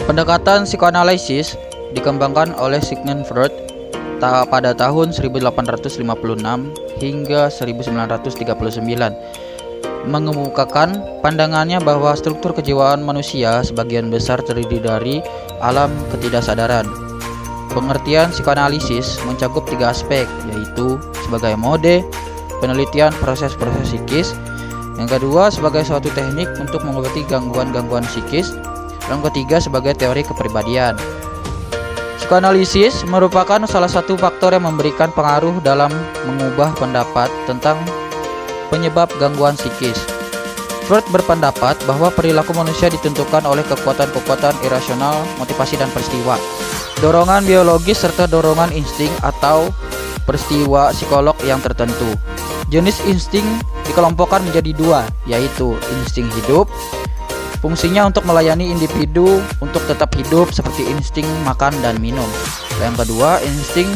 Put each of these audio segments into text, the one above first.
Pendekatan psikoanalisis dikembangkan oleh Sigmund Freud pada tahun 1856 hingga 1939, mengemukakan pandangannya bahwa struktur kejiwaan manusia sebagian besar terdiri dari alam ketidaksadaran. Pengertian psikoanalisis mencakup 3 aspek, yaitu sebagai mode penelitian proses-proses psikis, yang kedua sebagai suatu teknik untuk mengobati gangguan-gangguan psikis, yang ketiga sebagai teori kepribadian. Psikoanalisis merupakan salah satu faktor yang memberikan pengaruh dalam mengubah pendapat tentang penyebab gangguan psikis. Freud berpendapat bahwa perilaku manusia ditentukan oleh kekuatan-kekuatan irasional, motivasi dan peristiwa, dorongan biologis serta dorongan insting atau peristiwa psikolog yang tertentu. Jenis insting dikelompokkan menjadi 2, yaitu insting hidup, fungsinya untuk melayani individu untuk tetap hidup seperti insting makan dan minum. Yang kedua, insting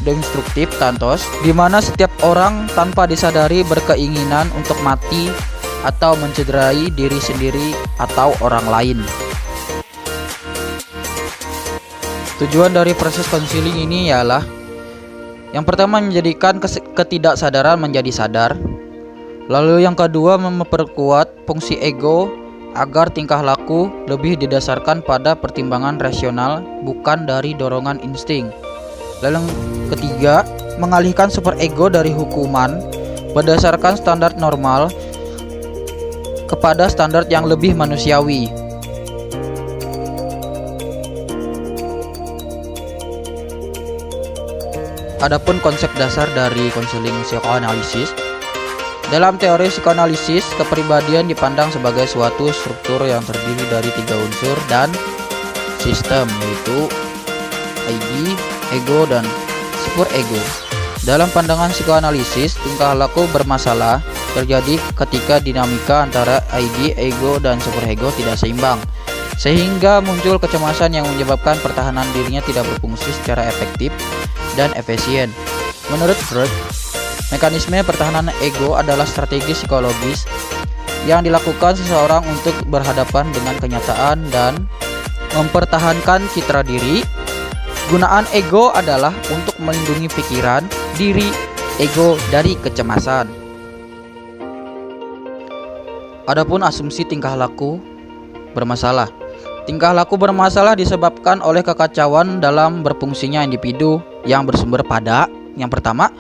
destruktif Thanatos, di mana setiap orang tanpa disadari berkeinginan untuk mati atau mencederai diri sendiri atau orang lain. Tujuan dari proses konseling ini ialah yang pertama menjadikan ketidaksadaran menjadi sadar. Lalu yang kedua memperkuat fungsi ego agar tingkah laku lebih didasarkan pada pertimbangan rasional bukan dari dorongan insting. Lalu yang ketiga mengalihkan superego dari hukuman berdasarkan standar normal kepada standar yang lebih manusiawi. Adapun konsep dasar dari konseling psikoanalisis. Dalam teori psikoanalisis, kepribadian dipandang sebagai suatu struktur yang terdiri dari 3 unsur dan sistem, yaitu ID, ego, dan superego. Dalam pandangan psikoanalisis, tingkah laku bermasalah terjadi ketika dinamika antara ID, ego, dan superego tidak seimbang, sehingga muncul kecemasan yang menyebabkan pertahanan dirinya tidak berfungsi secara efektif dan efisien. Menurut Freud, mekanisme pertahanan ego adalah strategi psikologis yang dilakukan seseorang untuk berhadapan dengan kenyataan dan mempertahankan citra diri. Gunaan ego adalah untuk melindungi pikiran diri ego dari kecemasan. Adapun asumsi tingkah laku bermasalah. Tingkah laku bermasalah disebabkan oleh kekacauan dalam berfungsinya individu yang bersumber pada yang pertama,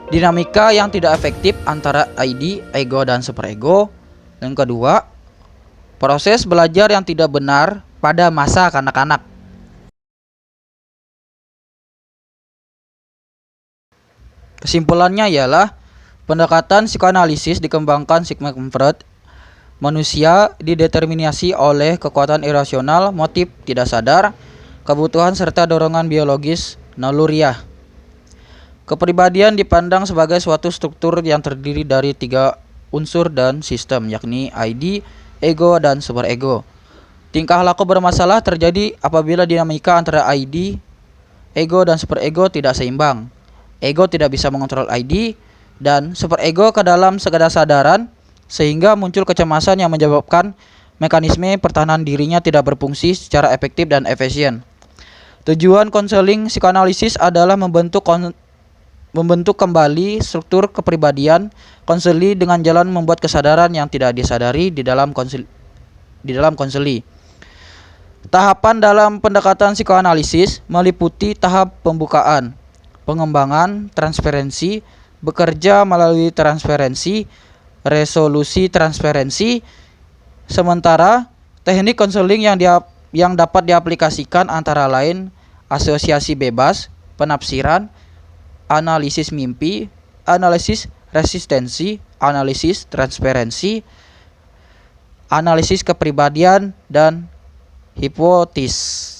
dinamika yang tidak efektif antara ID, ego, dan superego. Yang kedua, proses belajar yang tidak benar pada masa kanak-kanak. Kesimpulannya ialah pendekatan psikoanalisis dikembangkan Sigmund Freud. Manusia dideterminasi oleh kekuatan irasional, motif tidak sadar, kebutuhan serta dorongan biologis naluriah. Kepribadian dipandang sebagai suatu struktur yang terdiri dari 3 unsur dan sistem, yakni ID, ego, dan superego. Tingkah laku bermasalah terjadi apabila dinamika antara ID, ego, dan superego tidak seimbang. Ego tidak bisa mengontrol ID dan superego ke dalam kesadaran, sehingga muncul kecemasan yang menyebabkan mekanisme pertahanan dirinya tidak berfungsi secara efektif dan efisien. Tujuan konseling psikoanalisis adalah membentuk kembali struktur kepribadian konseli dengan jalan membuat kesadaran yang tidak disadari di dalam konseli. Tahapan dalam pendekatan psikoanalisis meliputi tahap pembukaan, pengembangan, transferensi, bekerja melalui transferensi, resolusi transferensi. Sementara teknik konseling yang dapat diaplikasikan antara lain asosiasi bebas, penafsiran, analisis mimpi, analisis resistensi, analisis transferensi, analisis kepribadian, dan hipotesis.